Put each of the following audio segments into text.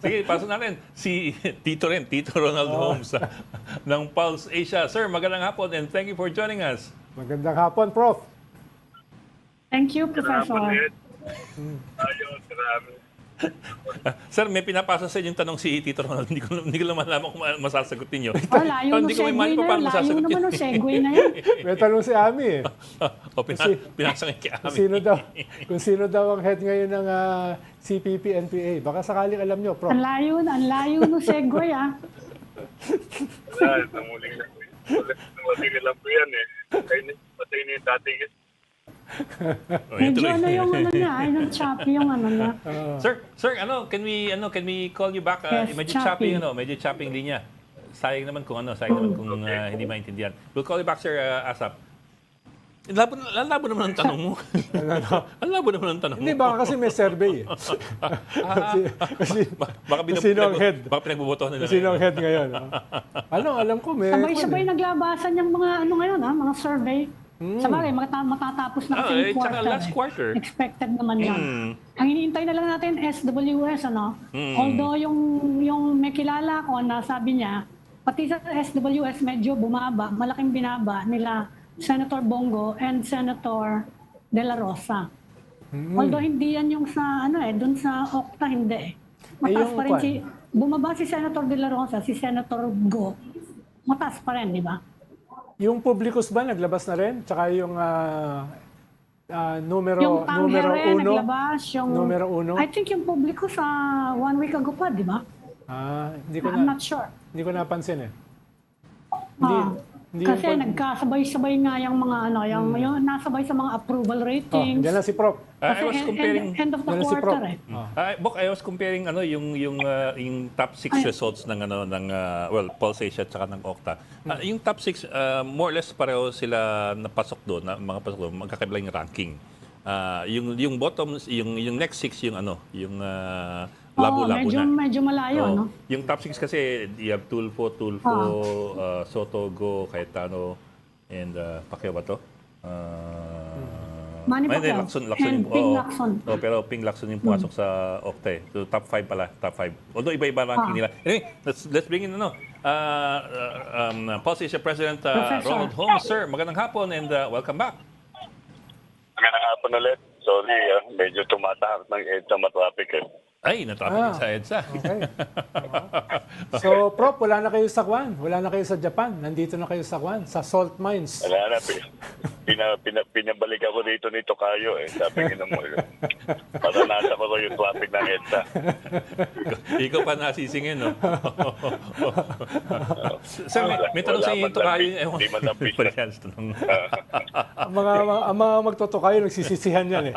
Sige, pasok natin si Tito Ronald Holmes ng Pulse Asia. Sir, magandang hapon and thank you for joining us. Magandang hapon, Prof. Thank you, Professor. Ayun, salamat. Sir, may pinapasa sa inyong tanong si Tito Ronald. Hindi ko lang malaman kung masasagot ninyo. Oh, layo Hindi no ko may segue mali pa na paano yan. Layo masasagot naman yun. no segue na yan. May tanong si Ami eh. O, pinasa ngayon kay Kung Ami. kung sino daw ang head ngayon ng CPP-NPA. Baka sakaling alam nyo, Prof. Ang layo no segue ah. Wala, namuling lang po yan. Namuling lang po yan eh. Patay na yung dating eh. O, yan Medyo tuloy. ano yung ano niya, ay nang choppy yung ano niya. Sir, can we call you back? Yes, Medyo choppy. choppy yung linya. Sayang naman kung hindi maintindihan. We'll call you back, Sir Asap. Ang labo naman ang tanong mo. Ang labo naman ang tanong mo. Hindi, baka kasi may survey eh. Baka kung sino ang head. Baka pinagbubotohan nila. Kung sino ang head ngayon. Alam ko, may... Sabay-sabay naglabasan yung mga ano ngayon ha, mga survey. Sabagay, matatapos na kasi yung tsaka quarter. last quarter. Expected naman yan. Ang iniintay na lang natin, SWS, ano? Although yung may kilala ko na sabi niya, pati sa SWS medyo bumaba, malaking binaba nila Senator Bongo and Senator De La Rosa. Although hindi yan yung sa dun sa Okta hindi eh. Mataas yung pa rin kwan? bumaba si Senator De La Rosa, si Senator Go. Mataas pa rin, di ba? Yung Publicus ba naglabas na rin? Tsaka yung numero Yung Tangere uno. naglabas, yung... Numero uno. I think yung publiko sa 1 week ago pa, di ba? I'm not sure. Hindi ko napansin eh. Hindi Kasi yung- nagkasabay-sabay nga yung mga yung nasabay sa mga approval ratings. Diyan na si Prof. I was Kasi comparing... end of the Yan si Prof. quarter eh. Bok, I was comparing yung top 6 results ng Pulse Asia at saka ng Okta. Yung top 6 more or less pareho sila napasok doon, mga pasok doon, magkakaiba yung ranking. Yung bottom, yung next 6 yung labo-labo na. Medyo malayo, no? Yung top 6 kasi you have Tulfo, Soto, Go, Cayetano, and Pacquiao ba to? Manny Pacquiao. Lacson And yung, Ping oo. Lacson. Pero Ping Lacson yung pumasok sa Okta eh. So top 5 pala, top 5. Although iba-iba ranking nila. Anyway, let's bring in Pulse Asia President Professor. Ronald Holmes. Sir, magandang hapon and welcome back. Magandang hapon ulit. Sorry, medyo tumatahak ng EDSA matraffic eh. Ay, natrapik sa EDSA. Okay. So, Prof, wala na kayo sa Kwan. Wala na kayo sa Japan. Nandito na kayo sa Kwan, sa salt mines. Wala na, pinabalik ako dito ni Tokayo eh. Sabi nga mo, paranasa ko yung traffic ng EDSA. Ikaw pa nasisingin, no? Sir, may tanong sa inyo ito kayo. Hindi man lapis na. Ang mga magtotokayo, nagsisisihan yan eh.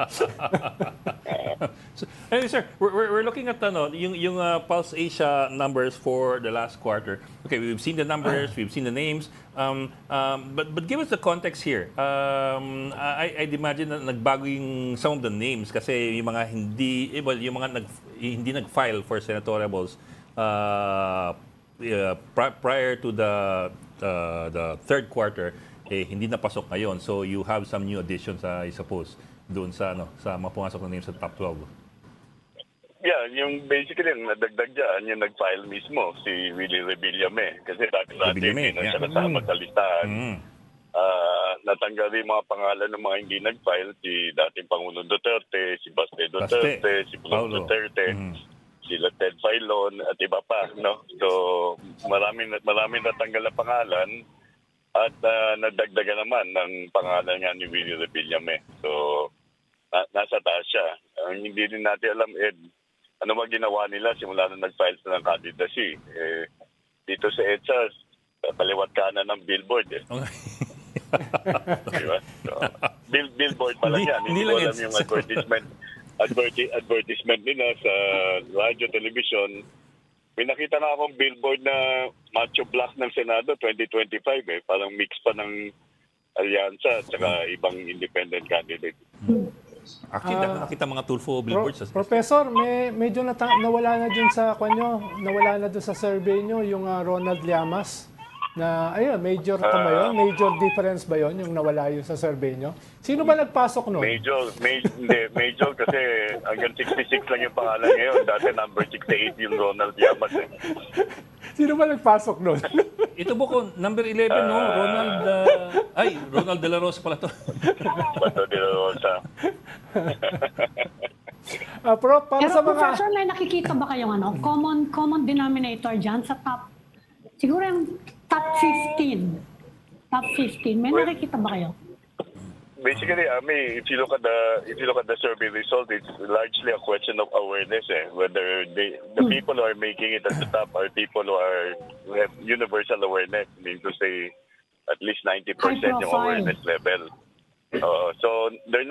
So, anyway, sir, we're looking at yung Pulse Asia numbers for the last quarter. Okay, we've seen the numbers, we've seen the names, but give us the context here. I'd imagine na nagbago yung some of the names kasi yung mga hindi nag-file for senatoriables prior to the third quarter, hindi napasok ngayon. So you have some new additions, I suppose, doon sa mga pumasok na names sa top 12. Yeah, yung basically yung nadagdag dyan, yung nag-file mismo, si Willie Revillame. Kasi dati Revillame, hindi na siya yeah. kasama sa listahan. Natanggal yung mga pangalan ng mga hindi nag-file, si dating Pangulong Duterte, si Baste Duterte, si Paulo Duterte, sila Ted Filon, at iba pa. No? So, maraming natanggal na pangalan at nadagdagan naman ng pangalan nga ni Willie Revillame. So, nasa taas siya. Ang hindi din natin alam, ano ba ginawa nila simula na nag-file na ng candidacy. Dito sa EDSA, kaliwat kanan ng billboard eh. Okay. Diba? So, billboard pala yan. Hindi Hindi lang ko alam EDSA. yung advertisement nila sa radyo, television. May nakita na akong billboard na Macho Black ng Senado 2025 eh. Parang mix pa ng alyansa at saka ibang independent candidate. Actually, nakita mga Tulfo billboards. Professor, medyo nawala na dun sa kwanyo, nawala na dun sa survey nyo yung Ronald Llamas. Na, ayun, major ka ba yun? Major difference ba yun, yung nawala yun sa survey nyo? Sino ba nagpasok nun? Major kasi hanggang 66 lang yung pangalan ngayon. Dati number 68 yung Ronald Llamas. Eh. Sino ba nagpasok nun? Ito po number 11, no? Ronald De La Rosa pala to. Bato de la Rosa. Prof, para Pero sa mga... Professor, may nakikita ba kayong common denominator dyan sa top, siguro yung top 15. Top 15. May Well, nakikita ba kayo? Basically, if you look at the survey result, it's largely a question of awareness. Whether the people who are making it at the top are people who have universal awareness, meaning to say at least 90% High yung profile. awareness level. So they're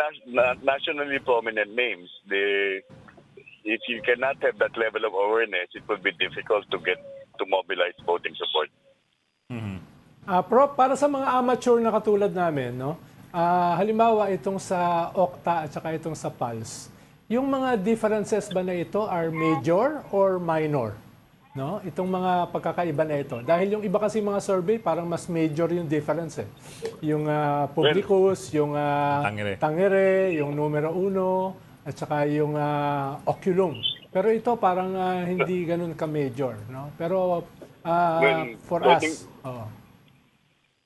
nationally prominent names. If you cannot have that level of awareness, it will be difficult to mobilize voting support. Prof, para sa mga amateur na katulad namin, no? Halimbawa itong sa Okta at saka itong sa Pulse, yung mga differences ba na ito are major or minor? No? Itong mga pagkakaiba na ito. Dahil yung iba kasi mga survey, parang mas major yung difference. Yung publicus, yung tangere, yung numero uno, at saka yung oculum. Pero ito parang hindi ganun ka-major. No? Pero for us...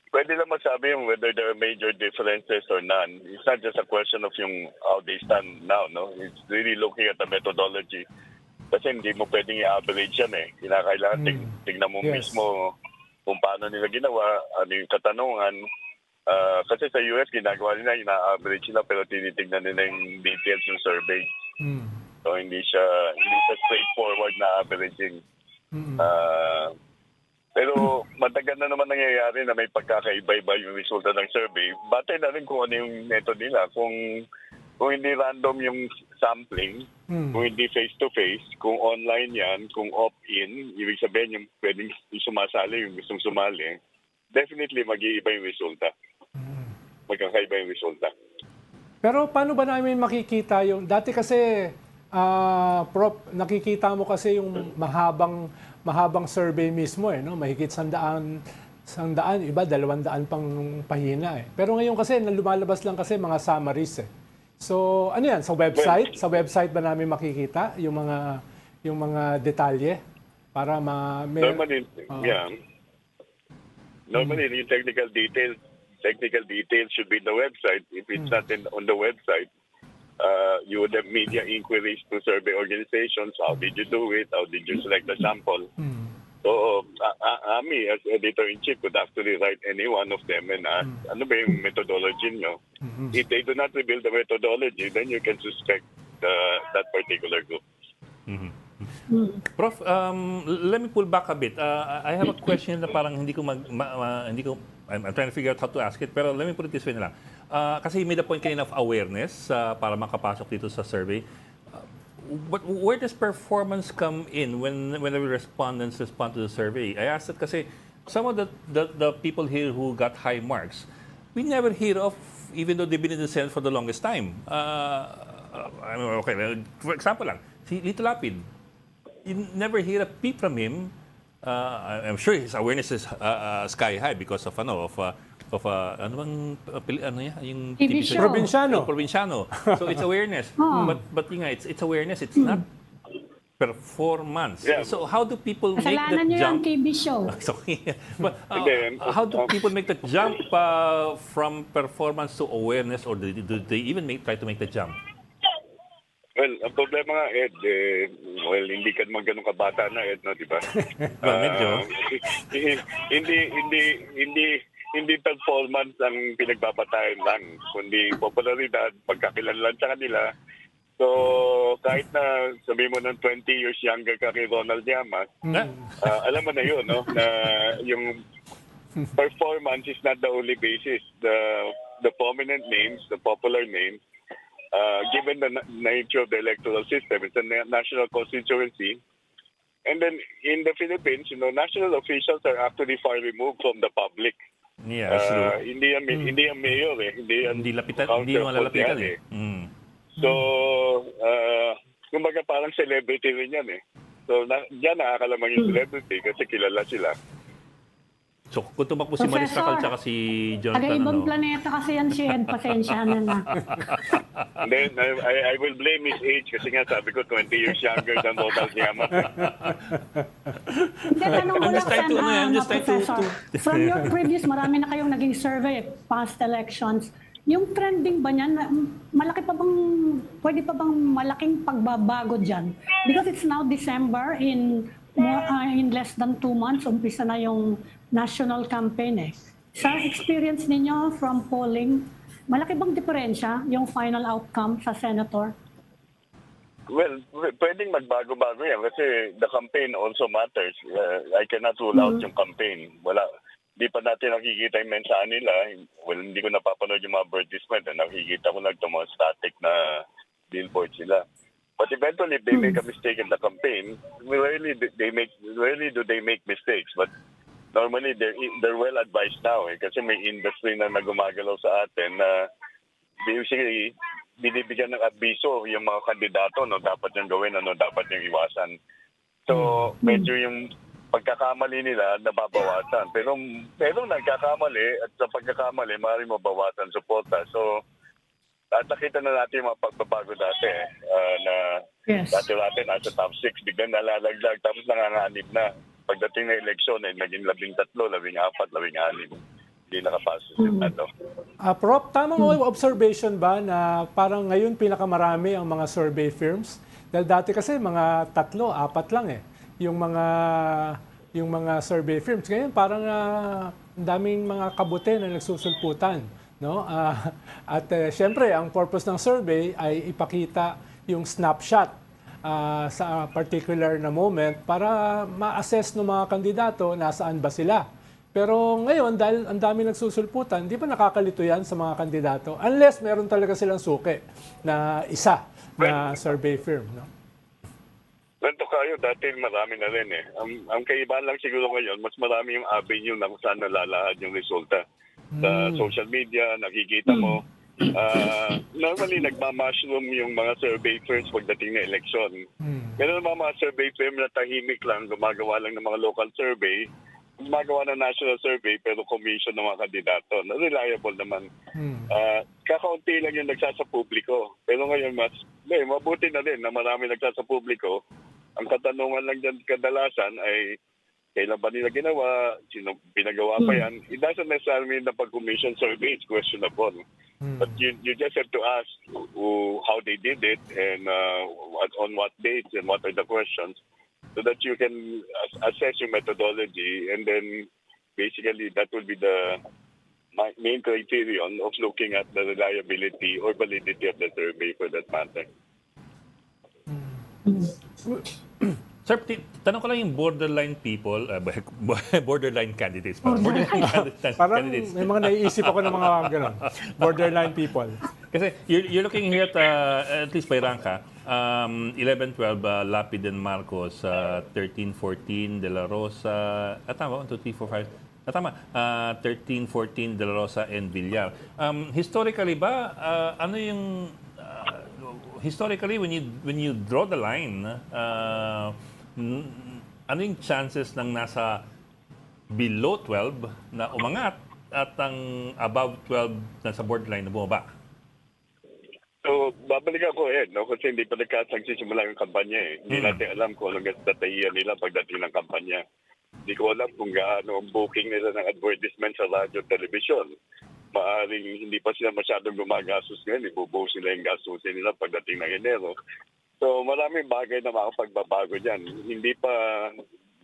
Pwede lang masabi yung whether there are major differences or none. It's not just a question of yung how they stand now, no? It's really looking at the methodology. Kasi hindi mo pwedeng i-average yan eh. Kinakailangan tignan mo mismo kung paano nila ginawa, ano yung katanungan. Kasi sa US, ginagawa nila, ina-average nila pero tinitignan nila yung details ng survey. So hindi siya straightforward na averaging. Pero matagal na naman nangyayari na may pagkakaiba-iba yung resulta ng survey. Batay na rin kung ano yung method nila. Kung hindi random yung sampling, kung hindi face-to-face, kung online yan, kung opt-in, ibig sabihin yung pwedeng sumasali, yung gustong sumali, definitely mag-iiba yung resulta. Magkakaiba yung resulta. Pero paano ba namin makikita yung... Dati kasi, Prof, nakikita mo kasi yung mahabang survey mismo eh, no? Mahigit 100, iba 200 pang pahina eh. Pero ngayon kasi lumalabas lang kasi mga summaries eh. So, ano yan, sa website? Sa website ba namin makikita yung mga detalye para Normally, yeah. Normally, yung technical details should be in the website. If it's not on the website, you would have media inquiries to survey organizations. How did you do it? How did you select the sample? So, AMI as editor-in-chief could actually write any one of them and ask, ano ba yung methodology nyo? If they do not reveal the methodology, then you can suspect that particular group. Prof, let me pull back a bit. I have a question na parang I'm trying to figure out how to ask it, pero let me put it this way na lang. Kasi you made a point kanina of awareness para makapasok dito sa survey. But where does performance come in when the respondents respond to the survey? I asked that kasi some of the people here who got high marks, we never hear of, even though they've been in the Senate for the longest time. For example lang, si Lito Lapid, you never hear a peep from him. I'm sure his awareness is sky high because of yung TV show. Provinciano. So it's awareness. But yun nga, it's awareness. It's not performance. Yeah. So how do people make Kasalanan that nyo yung jump? TV show. Sorry. But how do people make that jump from performance to awareness, or do they even try to make the jump? Well, ang problema nga, Ed, hindi ka naman ganun kabata na, Ed, no, di ba? Well, medyo. Hindi performance ang pinagbabatayan lang, kundi popularidad, pagkakilanlan sa kanila. So, kahit na sabi mo ng 20 years younger ka kay Ronald Llamas, alam mo na yun, no? Na yung performance is not the only basis. The prominent names, the popular names, given the nature of the electoral system, it's a national constituency. And then in the Philippines, national officials are actually far removed from the public. Yeah, that's true. Hindi ang mayor eh. Hindi malalapitan eh. So, kumbaga parang celebrity rin yan eh. So, diyan nakakalamang yung celebrity kasi kilala sila. So kung tumakbo si Maris Racal tsaka si Jonathan, Taga-ibang ano, planeta kasi yan si Ed. Pasensyahan na. And then I will blame his age kasi nga sabi ko 20 years younger than Ronald Llamas. Hindi, tanong ko I'm lang, just trying to, ano, I'm just trying to- Professor. From your previous, marami na kayong naging survey, past elections. Yung trending ba niyan, pwede pa bang malaking pagbabago dyan? Because it's now December, in less than 2 months, umpisa na yung national campaign eh. Sa experience ninyo from polling, malaki bang diferensya yung final outcome sa senator? Well, pwedeng magbago-bago yan kasi the campaign also matters. I cannot rule out yung campaign. Di pa natin nakikita yung mensahe nila. Well, hindi ko napapanood yung mga advertisement. Nakikita ko lang itong mga static na billboard sila. But eventually, if they make a mistake in the campaign, rarely do they make mistakes. But normally, they're well advised now kasi may industry na gumagalaw sa atin na basically binibigyan ng abiso yung mga kandidato, dapat yung gawin, dapat yung iwasan. So, medyo yung pagkakamali nila nababawasan. Pero nagkakamali at sa pagkakamali, maaaring mabawasan suporta. So, nakita na natin yung mga pagbabago dati na Yes. dati nasa top 6, biglang nalalaglag, tapos nanganganib na. Pagdating na eleksyon, naging 13, 14, 16. Hindi nakapasok si Tato. Prof, tamang observation ba na parang ngayon pinakamarami ang mga survey firms? Dahil dati kasi mga 3, 4 lang eh. Yung mga survey firms. Ngayon parang ang daming mga kabute na nagsusulputan. No? Siyempre, ang purpose ng survey ay ipakita yung snapshot sa particular na moment para ma-assess ng mga kandidato nasaan ba sila. Pero ngayon, dahil ang dami nagsusulputan, di ba nakakalito yan sa mga kandidato? Unless meron talaga silang suki na isa na survey firm. No? Ganito kayo, dati marami na rin eh. Ang kaibahan lang siguro ngayon, mas marami yung avenue na kung saan nalalahad yung resulta. Sa social media, nakikita mo. Normally, nagmamashroom yung mga survey firms pagdating na eleksyon. Meron mga survey firm na tahimik lang, gumagawa lang ng mga local survey, gumagawa ng national survey pero commission ng mga kandidato. Reliable naman. Kakaunti lang yung nagsasapubliko. Pero ngayon, mabuti na rin na marami nagsasapubliko. Ang katanungan lang dyan kadalasan ay kailan ba nila ginawa, sino pinagawa pa yan. It doesn't necessarily mean na pag-commission survey is questionable. But you just have to ask how they did it and on what dates and what are the questions so that you can assess your methodology, and then basically that will be the main criterion of looking at the reliability or validity of the survey for that matter. Sir, tanong ko lang yung borderline people, borderline candidates. Borderline Parang candidates. may mga naiisip ako ng mga ganun. Borderline people. Kasi you're looking here at least by rank, 11-12, Lapid and Marcos, 13-14, De La Rosa, tama, 1, 2, 3, 4, 5, tama, 13-14, De La Rosa and Villar. Historically ba, ano yung, historically when you draw the line, ano yung chances ng nasa below 12 na umangat at ang above 12 nasa borderline na bumaba? So, babalik ako kasi hindi pa nagkasagsisimula yung kampanya eh. Hindi natin alam kung anong estratehiya nila pagdating ng kampanya. Hindi ko alam kung gaano ang booking nila ng advertisement sa radyo at television. Maaring hindi pa sila masyadong gumagastos ngayon. Ibubuhos nila yung gastusin nila pagdating ng Enero. So, maraming bagay na makapagbabago dyan. Hindi pa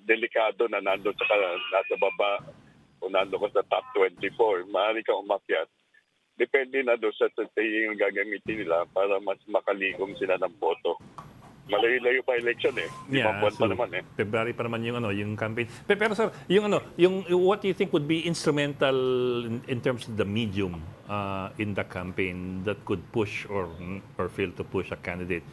delikado na nandun nasa baba o nandun ka sa top 24. Maaari ka umakyat. Depende na doon sa strategy yung gagamitin nila para mas makaligom sila ng boto. Malayo-layo pa election eh. Yeah, buwan pa naman eh. February pa naman yung campaign. Pero sir, yung what do you think would be instrumental in terms of the medium in the campaign that could push or fail to push a candidate?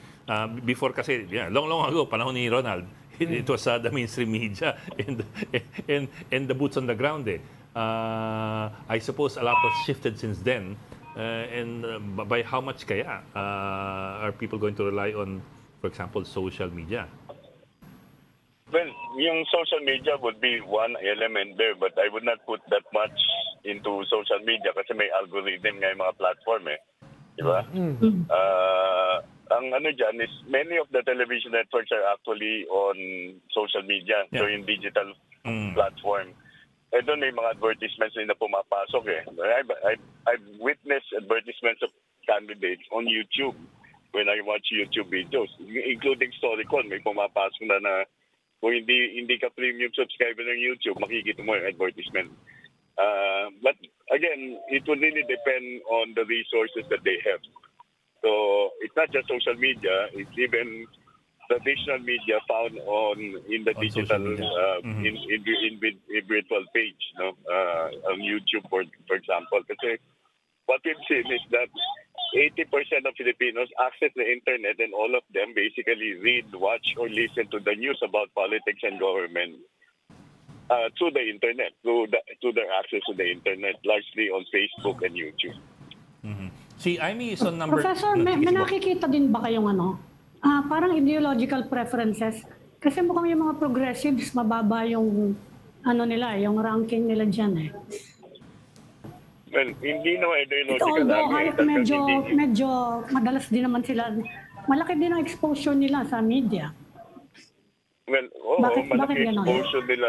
Before kasi, long ago, panahon ni Ronald, it was the mainstream media and the boots on the ground eh. I suppose a lot has shifted since then. And by how much kaya are people going to rely on, for example, social media? Well, Well, yung social media would be one element there, but I would not put that much into social media kasi may algorithm nga yung mga platform eh. Di ba? Ang ano dyan is many of the television networks are actually on social media, so Yeah. in digital platform. Eh doon may mga advertisements din na pumapasok eh. I've witnessed advertisements of candidates on YouTube when I watch YouTube videos, including StoryCon. May pumapasok na kung hindi ka premium subscriber ng YouTube, makikita mo yung advertisement. But again, it will really depend on the resources that they have. So it's not just social media; it's even traditional media found in the On digital social media. in virtual page, no, on YouTube for example. Kasi what we've seen is that 80% of Filipinos access the internet, and all of them basically read, watch, or listen to the news about politics and government through the internet, through their access to the internet, largely on Facebook and YouTube. Si Amy is on number... Professor, may nakikita din ba kayong parang ideological preferences? Kasi mukhang yung mga progressives, mababa yung yung ranking nila dyan eh. Well, hindi naman ideological. Although medyo madalas din naman sila, malaki din ang exposure nila sa media. Well, oo, Bakit malaki ganon? exposure nila.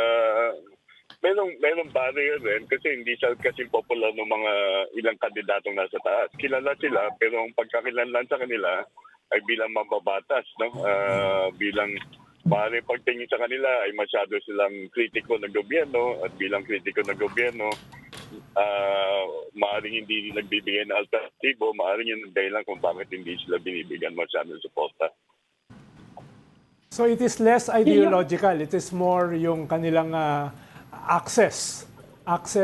Merong barrier rin kasi hindi siya kasi popular ng mga ilang kandidatong nasa taas. Kilala sila, pero ang pagkakilanlan sa kanila ay bilang mababatas, no? Bilang maaari pagtingin sa kanila ay masyado silang kritiko ng gobyerno, at bilang kritiko ng gobyerno, maaaring hindi nagbibigay ng alternatibo, maaaring yun ang dahilan kung bakit hindi sila binibigyan masyado ng suporta. So it is less ideological. It is more yung kanilang access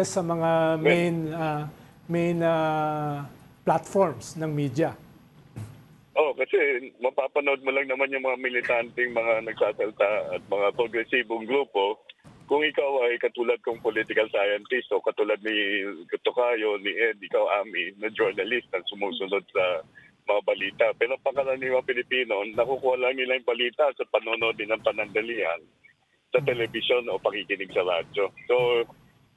sa mga main platforms ng media. Oh, kasi mapapanood mo lang naman yung mga militanteng mga nagsasalta at mga progresibong grupo. Kung ikaw ay katulad kong political scientist o katulad ni Tocayo, ni Ed, ikaw Ami, na journalist na sumusunod sa mga balita. Pero pangkaraniwang Pilipino, nakukuha lang nila yung balita sa panonood din ng panandalian sa telebisyon o pakikinig sa radyo. So,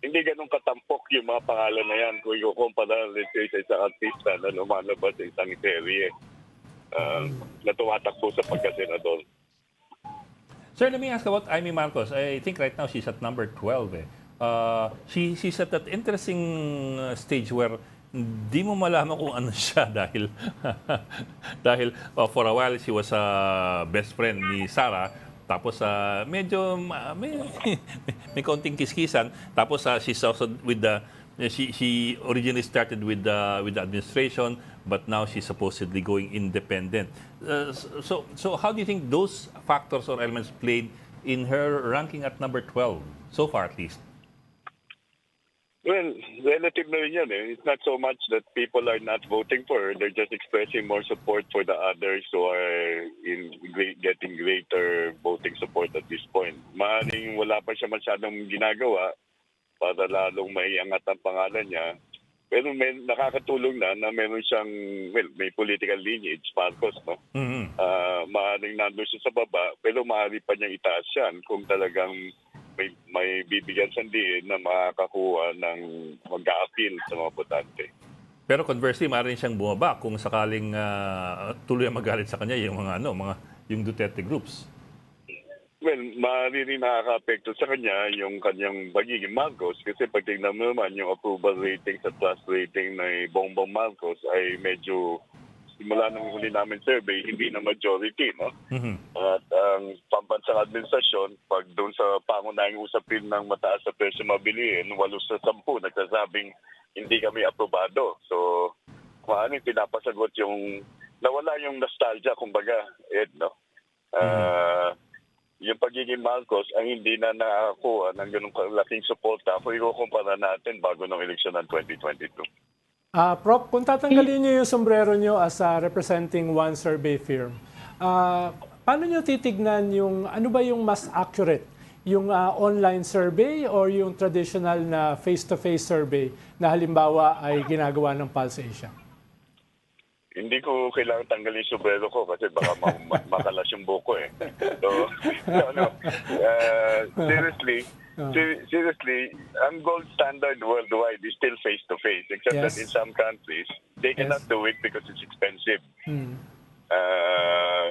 hindi ganun katampok yung mga pangalan na yan kung ikukumpara, let's say, sa isang artista na lumalabas sa isang serye na tumatakbo sa pagkasenador. Sir, let me ask about Amy Marcos. I think right now she's at number 12. She's at that interesting stage where di mo malaman kung ano siya dahil for a while she was a best friend ni Sarah. Tapos medyo may konting kiskisan. Tapos she's also with the she originally started with the administration, but now she's supposedly going independent. So how do you think those factors or elements played in her ranking at number 12 so far, at least? Well, relative na rin yan eh. It's not so much that people are not voting for her. They're just expressing more support for the others who are getting greater voting support at this point. Maaaring wala pa siya masyadong ginagawa para lalong maiangat ang pangalan niya. Pero may nakakatulong na meron siyang, may political lineage, Marcos, no? Maaaring nandun siya sa baba, pero maaari pa niyang itaas yan kung talagang may bibigyan sandiin na makakakuha ng mag-a-appeal sa mga botante. Pero conversely, maaaring siyang bumaba kung sakaling tuloy ang magalit sa kanya yung yung Duterte groups. Well, maaari rin nakaka-apekto sa kanya yung kanyang pagiging Marcos kasi pag tingnan mo naman yung approval rating sa trust rating ng Bongbong Marcos ay medyo simula nung huli namin survey, hindi na majority, no? At ang pambansang administrasyon, pag doon sa pangunahing usapin ng mataas sa presyo mabilihin, 8 sa 10 nagsasabing hindi kami aprobado. So, maaaring pinapasagot yung, nawala yung nostalgia, kumbaga, Ed, no? Yung pagiging Marcos ay hindi na nakakuha ng ganung kalaking suporta kung ikukumpara natin bago ng eleksyon ng 2022. Prof, kung tatanggalin niyo yung sombrero niyo as representing one survey firm, paano niyo titignan yung, ano ba yung mas accurate? Yung online survey or yung traditional na face-to-face survey na halimbawa ay ginagawa ng Pulse Asia? Hindi ko kailangan tanggalin yung sombrero ko kasi baka makalas yung buko eh. So, seriously, seriously, ang gold standard worldwide is still face-to-face, except Yes. that in some countries, they cannot do it because it's expensive.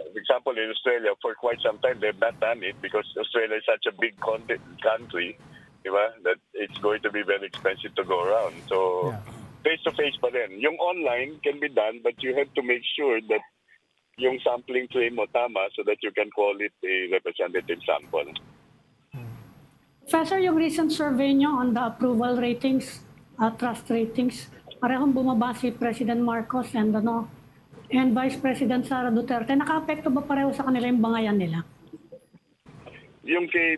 For example, in Australia, for quite some time, they've not done it because Australia is such a big country, diba, that it's going to be very expensive to go around. So, Yeah. face-to-face pa rin. Yung online can be done, but you have to make sure that yung sampling frame mo tama so that you can call it a representative sample. Professor, yung recent survey nyo on the approval ratings, trust ratings, parehong bumaba si President Marcos and Vice President Sara Duterte. Naka-apekto ba pareho sa kanila yung bangayan nila? Yung kay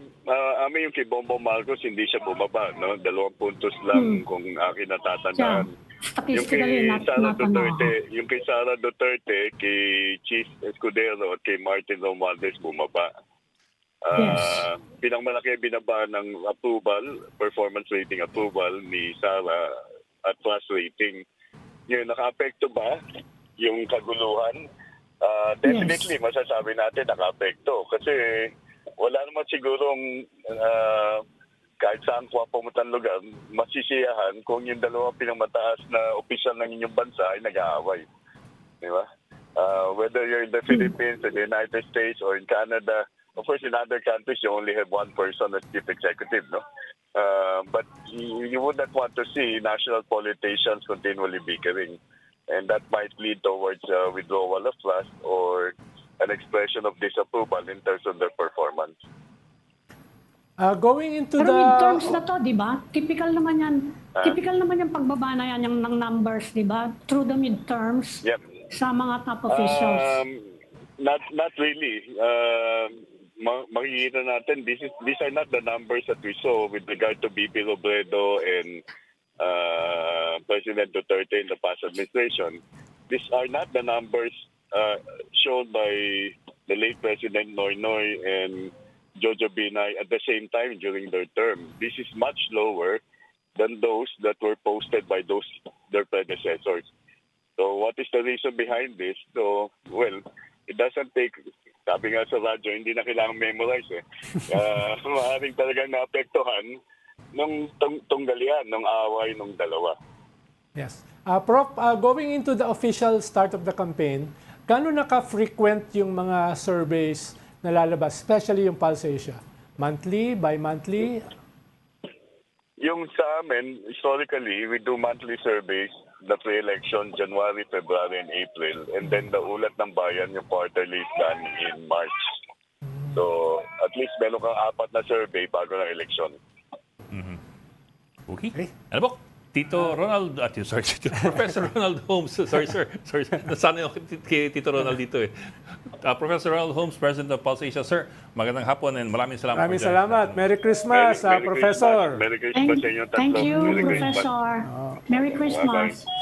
yung kay Bongbong Marcos hindi siya bumaba, no? 2 puntos lang kung akin natatandaan. Yung Statistically, kay not Sara Duterte, yung kay Sara Duterte, kay Chief Escudero at kay Martin Romualdez bumaba. Yes. Pinangmalaki binaba ng approval, performance rating approval ni Sara at trust rating. Yun, naka-apekto ba yung kaguluhan? Definitely, masasabi natin naka-apekto. Kasi wala naman sigurong kahit saan ko pumunta ng lugar, masisiyahan kung yung dalawang pinamataas na opisyal ng inyong bansa ay nag-aaway. Di ba? Whether you're in the Philippines, in the United States, or in Canada, of course, in other countries, you only have one person as chief executive, no? But you would not want to see national politicians continually bickering. And that might lead towards withdrawal of trust or an expression of disapproval in terms of their performance. Going into Pero the... midterms na to, di ba? Typical naman yan. Typical naman yung pagbaba na yan ng numbers, di ba? Through the midterms Yep. sa mga top officials. Not really. Makikita natin, these are not the numbers that we saw with regard to BP Robredo and President Duterte in the past administration. These are not the numbers shown by the late President Noynoy and Jojo Binay at the same time during their term. This is much lower than those that were posted by their predecessors. So what is the reason behind this? So, well, it doesn't take, sabi nga sa radyo, hindi na kailangan memorize eh. Maaaring talagang naapektuhan nung tunggalian, nung away nung dalawa. Yes. Prof, going into the official start of the campaign, gaano naka-frequent yung mga surveys na lalabas, especially yung Pulse Asia? Monthly, bi-monthly? Yung sa amin, historically, we do monthly surveys, the pre-election, January, February, and April. And then the Ulat ng Bayan, yung quarterly is done in March. So, at least meron kang 4 na survey bago ng election. Okay. Ano po? Tito Ronald, sorry, Professor Ronald Holmes. Sorry, sir. Nasana yung kay Tito Ronald dito eh. Professor Ronald Holmes, President of Pulse Asia. Sir, magandang hapon and maraming salamat. Maraming salamat. Merry Christmas, Merry Professor. Merry Christmas sa inyo tatlo. Thank you, Merry Christmas. Professor. Merry Christmas. Bye-bye.